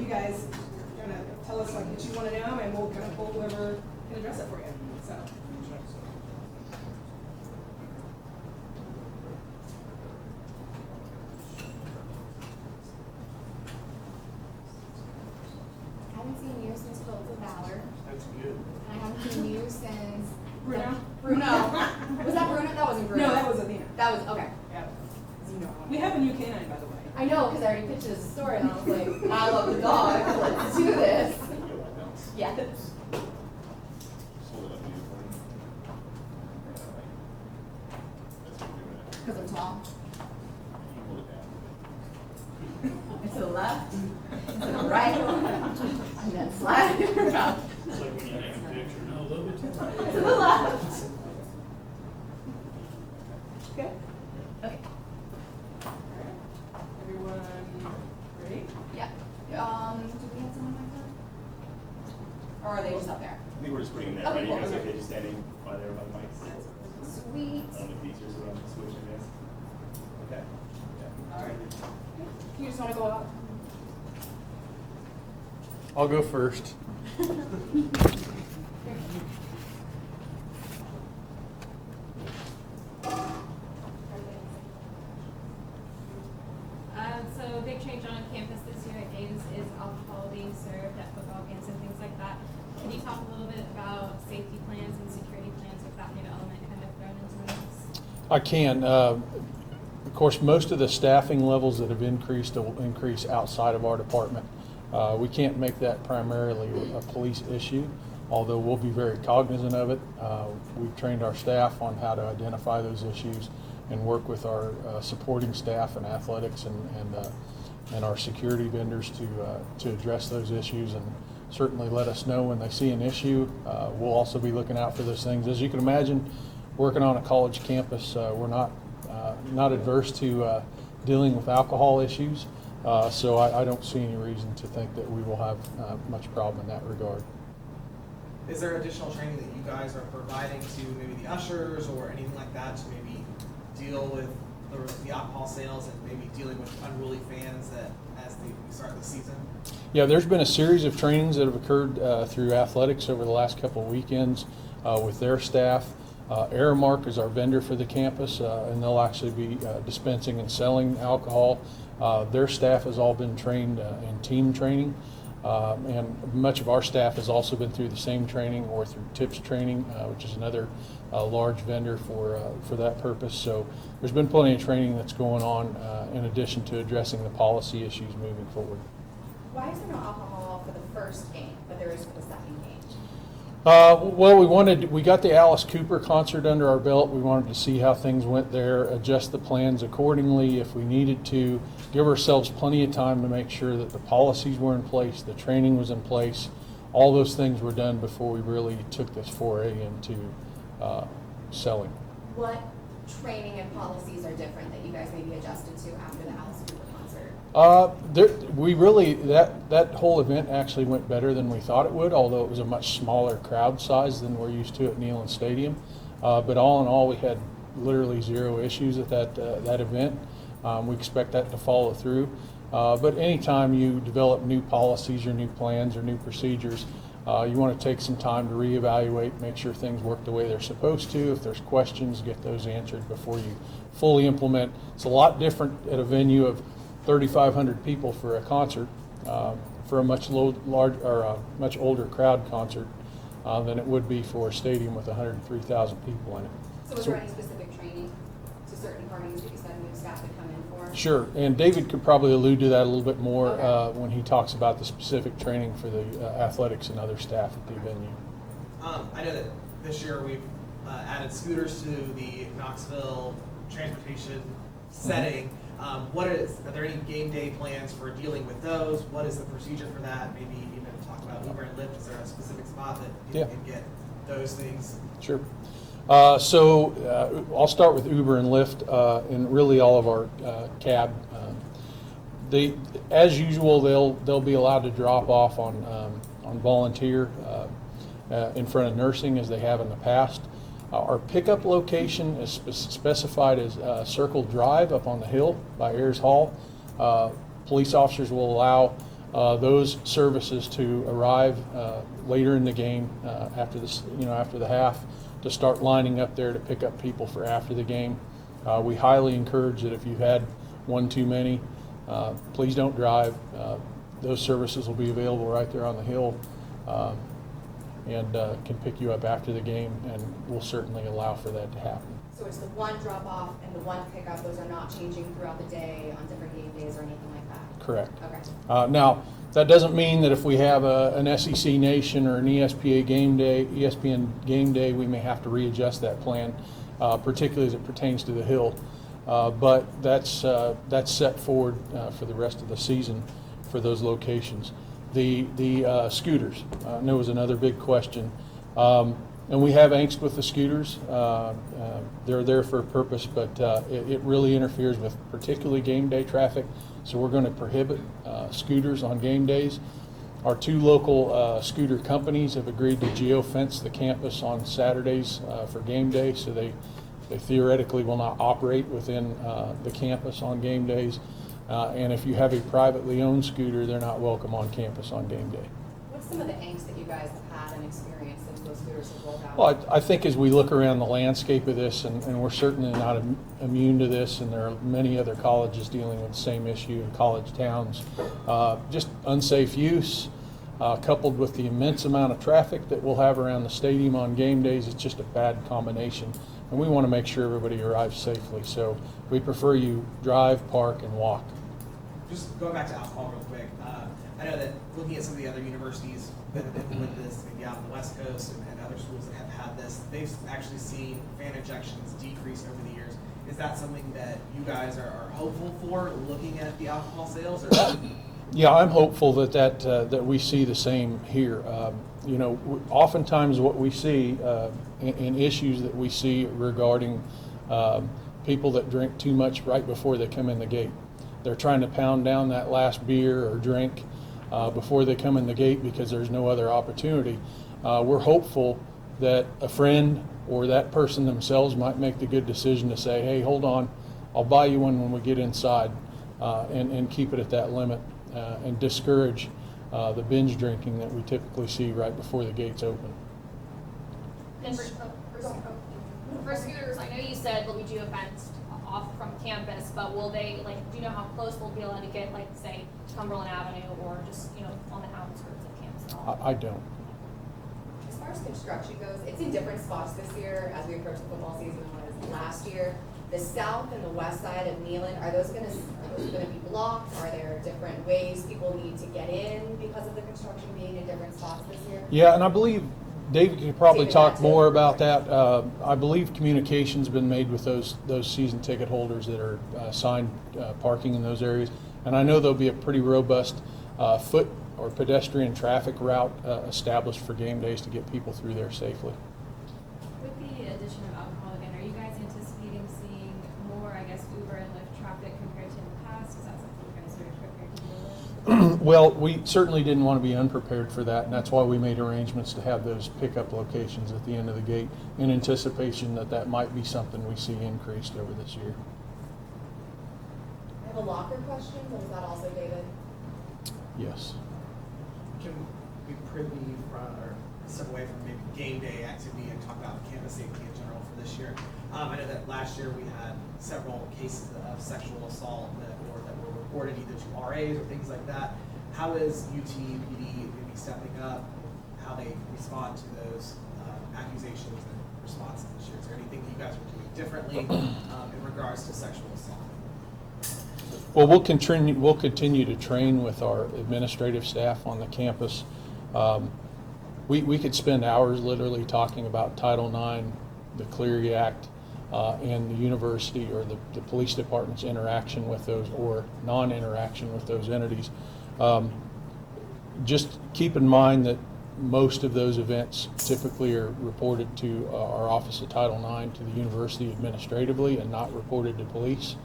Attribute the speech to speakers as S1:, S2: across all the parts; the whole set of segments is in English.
S1: you guys kind of tell us like what you want to know, and we'll kind of pull whoever can address it for you. So.
S2: I haven't seen you since Fields of Valor.
S3: That's good.
S2: And I haven't seen you since
S1: Bruno?
S2: Bruno. Was that Bruno? That wasn't Bruno.
S1: No, that was Athena.
S2: That was okay.
S1: Yeah. We have a new canine, by the way.
S2: I know, because I already pitched this story and I was like, I love the dog. Let's do this. Yes. Because I'm tall. And to the left, and to the right, and then slide it around.
S3: It's like when you take a picture, no, a little bit too high.
S2: To the left.
S1: Okay.
S2: Okay.
S1: Everyone ready?
S2: Yeah. Do we have someone like that? Or are they just up there?
S4: I think we're just putting that
S2: Okay,
S4: ready.
S2: cool.
S4: You guys okay just standing by there by the mics?
S2: Sweet.
S4: On the features around the switch, I guess. Okay. Yeah.
S1: All right.
S2: You just want to go up?
S5: I'll go first.
S6: So big change on campus this year is alcohol being served at football games and things like that. Can you talk a little bit about safety plans and security plans with that new element kind of thrown into this?
S5: I can. Of course, most of the staffing levels that have increased will increase outside of our department. We can't make that primarily a police issue, although we'll be very cognizant of it. We've trained our staff on how to identify those issues and work with our supporting staff and athletics and our security vendors to address those issues, and certainly let us know when they see an issue. We'll also be looking out for those things. As you can imagine, working on a college campus, we're not adverse to dealing with alcohol issues, so I don't see any reason to think that we will have much problem in that regard.
S7: Is there additional training that you guys are providing to maybe the ushers or anything like that to maybe deal with the alcohol sales and maybe dealing with unruly fans that as we start the season?
S5: Yeah, there's been a series of trainings that have occurred through athletics over the last couple of weekends with their staff. Aramark is our vendor for the campus, and they'll actually be dispensing and selling alcohol. Their staff has all been trained in team training, and much of our staff has also been through the same training or through TIPS training, which is another large vendor for that purpose. So there's been plenty of training that's going on in addition to addressing the policy issues moving forward.
S2: Why is there no alcohol for the first game, but there is for the second game?
S5: Well, we got the Alice Cooper concert under our belt. We wanted to see how things went there, adjust the plans accordingly if we needed to, give ourselves plenty of time to make sure that the policies were in place, the training was in place. All those things were done before we really took this foray into selling.
S2: What training and policies are different that you guys maybe adjusted to after the Alice Cooper concert?
S5: That whole event actually went better than we thought it would, although it was a much smaller crowd size than we're used to at Neyland Stadium. But all in all, we had literally zero issues at that event. We expect that to follow through. But anytime you develop new policies or new plans or new procedures, you want to take some time to reevaluate, make sure things work the way they're supposed to. If there's questions, get those answered before you fully implement. It's a lot different at a venue of 3,500 people for a concert, for a much older crowd concert than it would be for a stadium with 103,000 people in it.
S2: So was there any specific training to certain departments that you said new staff would come in for?
S5: Sure, and David could probably allude to that a little bit more
S2: Okay.
S5: when he talks about the specific training for the athletics and other staff at the venue.
S7: I know that this year we've added scooters to the Knoxville transportation setting. Are there any game day plans for dealing with those? What is the procedure for that? Maybe even talk about Uber and Lyft. Is there a specific spot that you can get those things?
S5: Sure. So I'll start with Uber and Lyft and really all of our cab. As usual, they'll be allowed to drop off on volunteer in front of nursing as they have in the past. Our pickup location is specified as Circle Drive up on the hill by Ayers Hall. Police officers will allow those services to arrive later in the game after this, after the half, to start lining up there to pick up people for after the game. We highly encourage that if you've had one too many, please don't drive. Those services will be available right there on the hill, and can pick you up after the game, and we'll certainly allow for that to happen.
S2: So it's the one drop off and the one pickup, those are not changing throughout the day on different game days or anything like that?
S5: Correct.
S2: Okay.
S5: Now, that doesn't mean that if we have an SEC Nation or an ESPN game day, we may have to readjust that plan, particularly as it pertains to the Hill. But that's set forward for the rest of the season for those locations. The scooters, I know, was another big question. And we have angst with the scooters. They're there for a purpose, but it really interferes with particularly game day traffic. So we're going to prohibit scooters on game days. Our two local scooter companies have agreed to geofence the campus on Saturdays for game day, so they theoretically will not operate within the campus on game days. And if you have a privately owned scooter, they're not welcome on campus on game day.
S2: What's some of the angst that you guys have had and experienced since those scooters have rolled out?
S5: Well, I think as we look around the landscape of this, and we're certainly not immune to this, and there are many other colleges dealing with the same issue in college towns, just unsafe use, coupled with the immense amount of traffic that we'll have around the stadium on game days, it's just a bad combination. And we want to make sure everybody arrives safely. So we prefer you drive, park, and walk.
S7: Just going back to alcohol real quick, I know that looking at some of the other universities that have implemented this, maybe out on the West Coast and other schools that have had this, they've actually seen fan ejections decrease over the years. Is that something that you guys are hopeful for, looking at the alcohol sales? Or?
S5: Yeah, I'm hopeful that we see the same here. Oftentimes what we see in issues that we see regarding people that drink too much right before they come in the gate. They're trying to pound down that last beer or drink before they come in the gate because there's no other opportunity. We're hopeful that a friend or that person themselves might make the good decision to say, hey, hold on, I'll buy you one when we get inside, and keep it at that limit, and discourage the binge drinking that we typically see right before the gates open.
S6: And for scooters, I know you said they'll be geofenced off from campus, but will they, do you know how close they'll be allowed to get, say, Cumberland Avenue or just, on the outskirts of campus at all?
S5: I don't.
S2: As far as construction goes, it's in different spots this year as we approach the football season than it was last year. The south and the west side of Neyland, are those going to be blocked? Are there different ways people need to get in because of the construction being in different spots this year?
S5: Yeah, and I believe David could probably
S2: David,
S5: talk
S2: that's
S5: more
S2: it.
S5: about that. I believe communication's been made with those season ticket holders that are assigned parking in those areas. And I know there'll be a pretty robust foot or pedestrian traffic route established for game days to get people through there safely.
S6: With the addition of alcohol again, are you guys anticipating seeing more, Uber and Lyft traffic compared to in the past? Is that something you guys are prepared to deal with?
S5: Well, we certainly didn't want to be unprepared for that, and that's why we made arrangements to have those pickup locations at the end of the gate in anticipation that might be something we see increased over this year.
S2: I have a locker question, but is that also David?
S5: Yes.
S7: Can we privy from, or step away from maybe game day activity and talk about campus safety in general for this year? I know that last year we had several cases of sexual assault that were reported either to RAs or things like that. How is UTPD maybe stepping up, how they respond to those accusations and responses this year? Is there anything that you guys are doing differently in regards to sexual assault?
S5: Well, we'll continue to train with our administrative staff on the campus. We could spend hours literally talking about Title IX, the Clery Act, and the university or the police department's interaction with those or non-interaction with those entities. Just keep in mind that most of those events typically are reported to our Office of Title IX, to the university administratively, and not reported to police.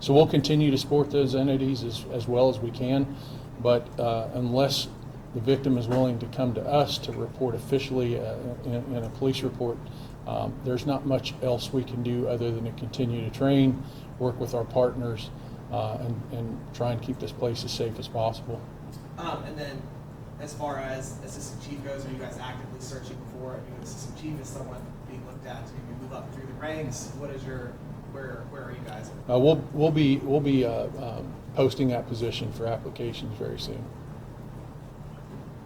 S5: So we'll continue to support those entities as well as we can, but unless the victim is willing to come to us to report officially in a police report, there's not much else we can do other than to continue to train, work with our partners, and try and keep this place as safe as possible.
S7: And then, as far as assistant chief goes, are you guys actively searching for a new assistant chief? Is someone being looked at to maybe move up through the ranks? What is where are you guys?
S5: We'll be posting that position for applications very soon.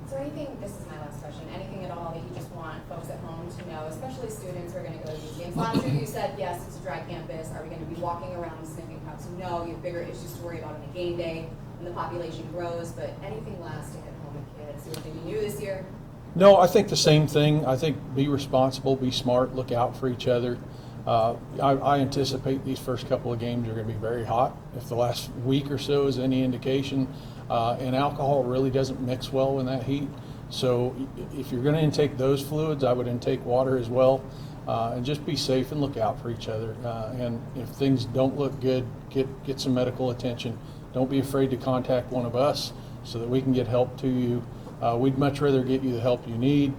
S2: Is there anything, this is my last question, anything at all that you just want folks at home to know, especially students who are going to go to these games? Last year you said, yes, it's a dry campus. Are we going to be walking around sniffing cups? No, you have bigger issues to worry about on a game day when the population grows, but anything last to hit home with kids? Is there anything new this year?
S5: No, I think the same thing. I think be responsible, be smart, look out for each other. I anticipate these first couple of games are going to be very hot. If the last week or so is any indication, and alcohol really doesn't mix well in that heat. So if you're going to intake those fluids, I would intake water as well, and just be safe and look out for each other. And if things don't look good, get some medical attention. Don't be afraid to contact one of us so that we can get help to you. We'd much rather get you the help you need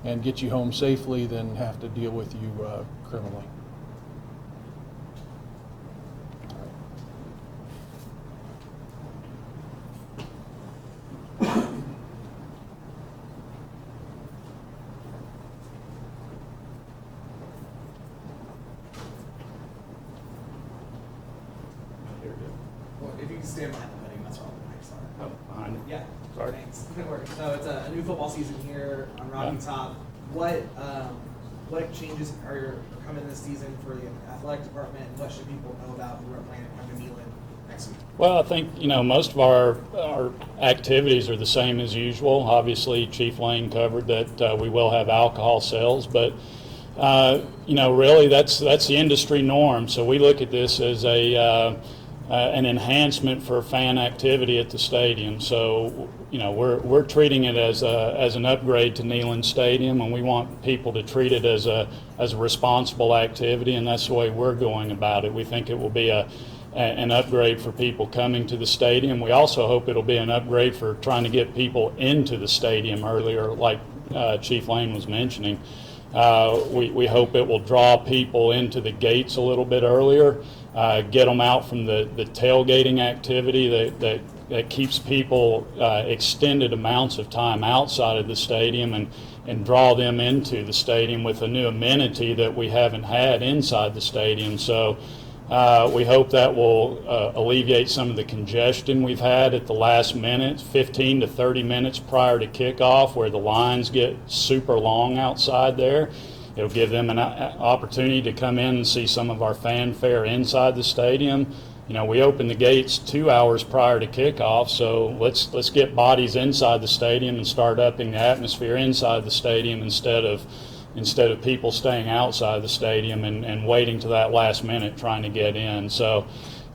S5: and get you home safely than have to deal with you criminally.
S7: Well, if you can stand behind the podium, that's where all the mics are.
S3: Oh, behind it.
S7: Yeah.
S3: Sorry.
S7: Thanks. No worries. So it's a new football season here on Rocky Top. What changes are coming this season for the athletic department? And what should people know about who are planning to come to Neyland next week?
S3: Well, I think, most of our activities are the same as usual. Obviously, Chief Lane covered that we will have alcohol sales, but really that's the industry norm. So we look at this as an enhancement for fan activity at the stadium. So we're treating it as an upgrade to Neyland Stadium, and we want people to treat it as a responsible activity, and that's the way we're going about it. We think it will be an upgrade for people coming to the stadium. We also hope it'll be an upgrade for trying to get people into the stadium earlier, like Chief Lane was mentioning. We hope it will draw people into the gates a little bit earlier, get them out from the tailgating activity that keeps people extended amounts of time outside of the stadium, and draw them into the stadium with a new amenity that we haven't had inside the stadium. So we hope that will alleviate some of the congestion we've had at the last minute, 15 to 30 minutes prior to kickoff, where the lines get super long outside there. It'll give them an opportunity to come in and see some of our fanfare inside the stadium. We open the gates 2 hours prior to kickoff, so let's get bodies inside the stadium and start upping the atmosphere inside the stadium instead of people staying outside the stadium and waiting to that last minute trying to get in. So,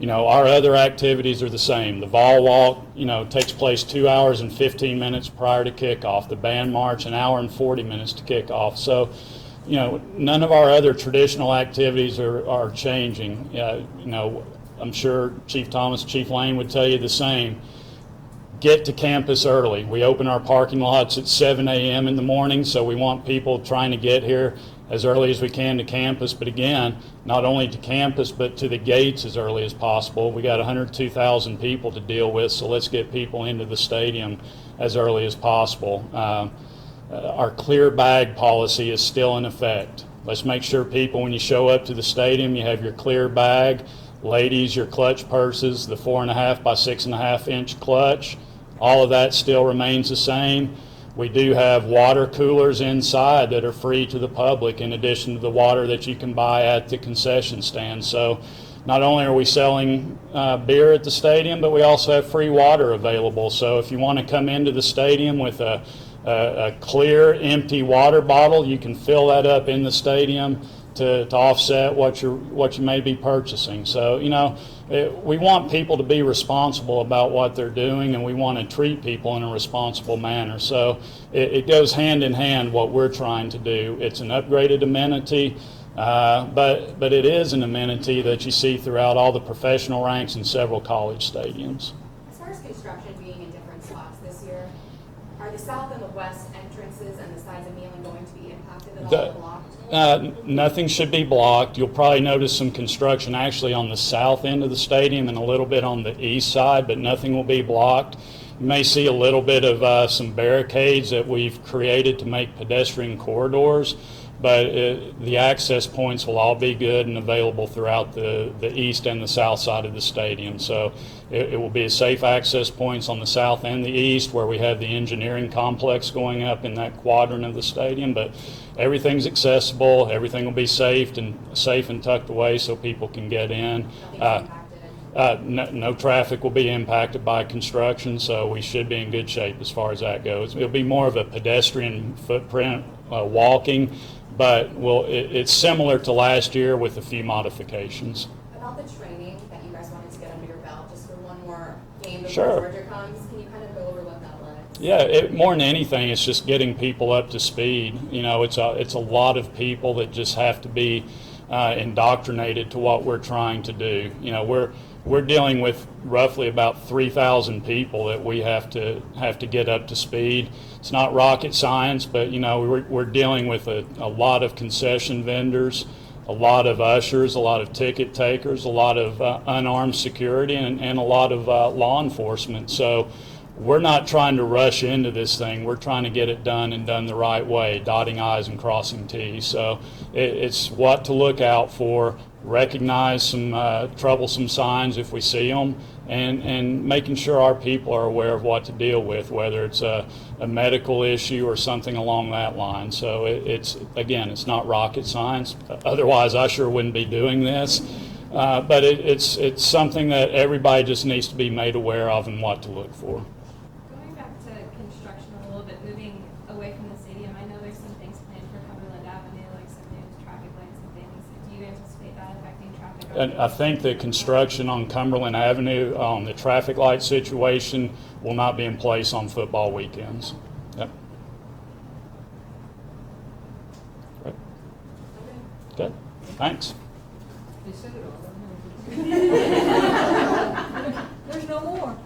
S3: our other activities are the same. The ball walk, takes place 2 hours and 15 minutes prior to kickoff. The band march, 1 hour and 40 minutes to kickoff. So, none of our other traditional activities are changing. I'm sure Chief Thomas, Chief Lane would tell you the same. Get to campus early. We open our parking lots at 7 a.m. in the morning, so we want people trying to get here as early as we can to campus. But again, not only to campus, but to the gates as early as possible. We got 102,000 people to deal with, so let's get people into the stadium as early as possible. Our clear bag policy is still in effect. Let's make sure people, when you show up to the stadium, you have your clear bag. Ladies, your clutch purses, the 4.5 by 6.5 inch clutch, all of that still remains the same. We do have water coolers inside that are free to the public, in addition to the water that you can buy at the concession stand. So not only are we selling beer at the stadium, but we also have free water available. So if you want to come into the stadium with a clear, empty water bottle, you can fill that up in the stadium to offset what you may be purchasing. So, we want people to be responsible about what they're doing, and we want to treat people in a responsible manner. So it goes hand in hand what we're trying to do. It's an upgraded amenity, but it is an amenity that you see throughout all the professional ranks in several college stadiums.
S2: As far as construction being in different spots this year, are the south and the west entrances and the sides of Neyland going to be impacted at all, or blocked?
S3: Nothing should be blocked. You'll probably notice some construction actually on the south end of the stadium and a little bit on the east side, but nothing will be blocked. You may see a little bit of some barricades that we've created to make pedestrian corridors, but the access points will all be good and available throughout the east and the south side of the stadium. So it will be a safe access points on the south and the east, where we have the engineering complex going up in that quadrant of the stadium. But everything's accessible. Everything will be safe and tucked away so people can get in.
S2: Nothing's impacted.
S3: No traffic will be impacted by construction, so we should be in good shape as far as that goes. It'll be more of a pedestrian footprint walking, but it's similar to last year with a few modifications.
S2: About the training that you guys wanted to get under your belt, just for one more game before
S3: Sure.
S2: Georgia comes, can you kind of go over what that was?
S3: Yeah, more than anything, it's just getting people up to speed. You know, it's a lot of people that just have to be indoctrinated to what we're trying to do. You know, we're dealing with roughly about 3,000 people that we have to get up to speed. It's not rocket science, but you know, we're dealing with a lot of concession vendors, a lot of ushers, a lot of ticket takers, a lot of unarmed security, and a lot of law enforcement. So we're not trying to rush into this thing. We're trying to get it done and done the right way, dotting I's and crossing T's. So it's what to look out for, recognize some troublesome signs if we see them, and making sure our people are aware of what to deal with, whether it's a medical issue or something along that line. So it's not rocket science. Otherwise, I sure wouldn't be doing this. But it's something that everybody just needs to be made aware of and what to look for.
S6: Going back to construction a little bit, moving away from the stadium, I know there's some things planned for Cumberland Avenue, like some new traffic lights and things. Do you anticipate that affecting traffic?
S3: And I think the construction on Cumberland Avenue, on the traffic light situation, will not be in place on football weekends. Yep. Right. Good. Thanks.
S8: There's no more.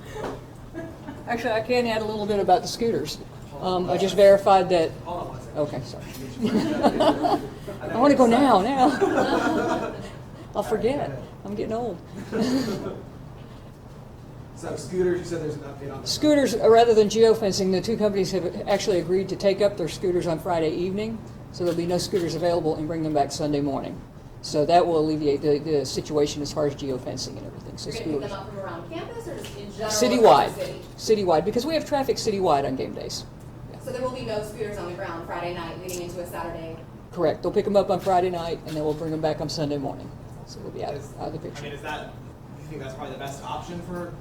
S8: Actually, I can add a little bit about the scooters. I just verified that.
S7: Hold on one second.
S8: Okay, sorry. I want to go now. I'll forget. I'm getting old.
S7: So scooters, you said there's an update on the
S8: Scooters, rather than geofencing, the two companies have actually agreed to take up their scooters on Friday evening, so there'll be no scooters available, and bring them back Sunday morning. So that will alleviate the situation as far as geofencing and everything. So
S2: You're going to pick
S8: scooters.
S2: them up from around campus or just in general?
S8: Citywide.
S2: across the city?
S8: Citywide, because we have traffic citywide on game days.
S2: So there will be no scooters on the ground Friday night leading into a Saturday?
S8: Correct. They'll pick them up on Friday night, and then we'll bring them back on Sunday morning. So we'll be out of the
S7: I mean,
S8: picture.
S7: do you think that's probably the best option for?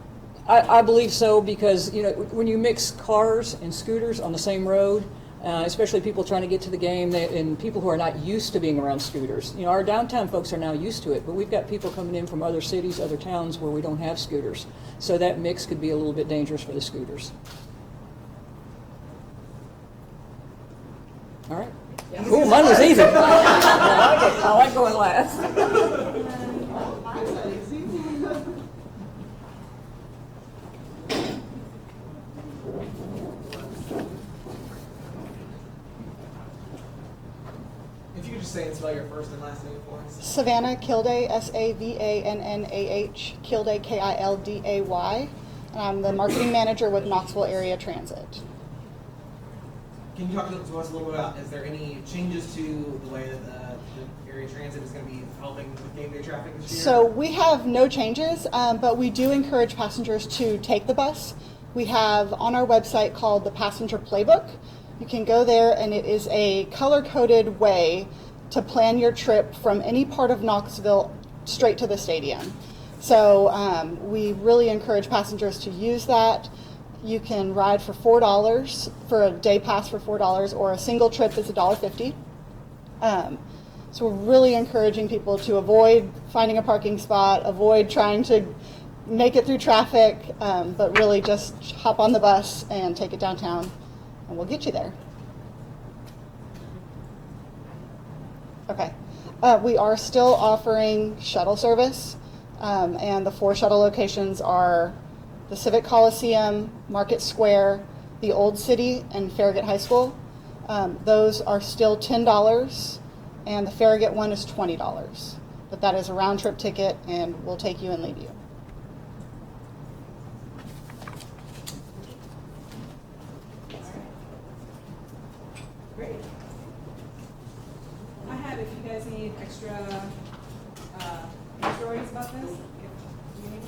S8: I believe so, because you know, when you mix cars and scooters on the same road, especially people trying to get to the game, and people who are not used to being around scooters. You know, our downtown folks are now used to it, but we've got people coming in from other cities, other towns where we don't have scooters. So that mix could be a little bit dangerous for the scooters. All right.
S2: Yeah.
S8: Ooh, mine was easy. I like going last.
S7: If you could just say and spell your first and last name for us.
S9: Savannah Kilday, Savannah, Kilday, Kilday. And I'm the marketing manager with Knoxville Area Transit.
S7: Can you talk to us a little bit about, is there any changes to the way that the area transit is going to be helping with game day traffic this year?
S9: So we have no changes, but we do encourage passengers to take the bus. We have on our website called the Passenger Playbook. You can go there, and it is a color-coded way to plan your trip from any part of Knoxville straight to the stadium. So we really encourage passengers to use that. You can ride for $4 for a day pass for $4, or a single trip is $1.50. So we're really encouraging people to avoid finding a parking spot, avoid trying to make it through traffic, but really just hop on the bus and take it downtown, and we'll get you there. Okay. We are still offering shuttle service, and the 4 shuttle locations are the Civic Coliseum, Market Square, the Old City, and Farragut High School. Those are still $10, and the Farragut one is $20. But that is a round trip ticket, and we'll take you and leave you.
S1: Great. I have, if you guys need extra stories about this, if you need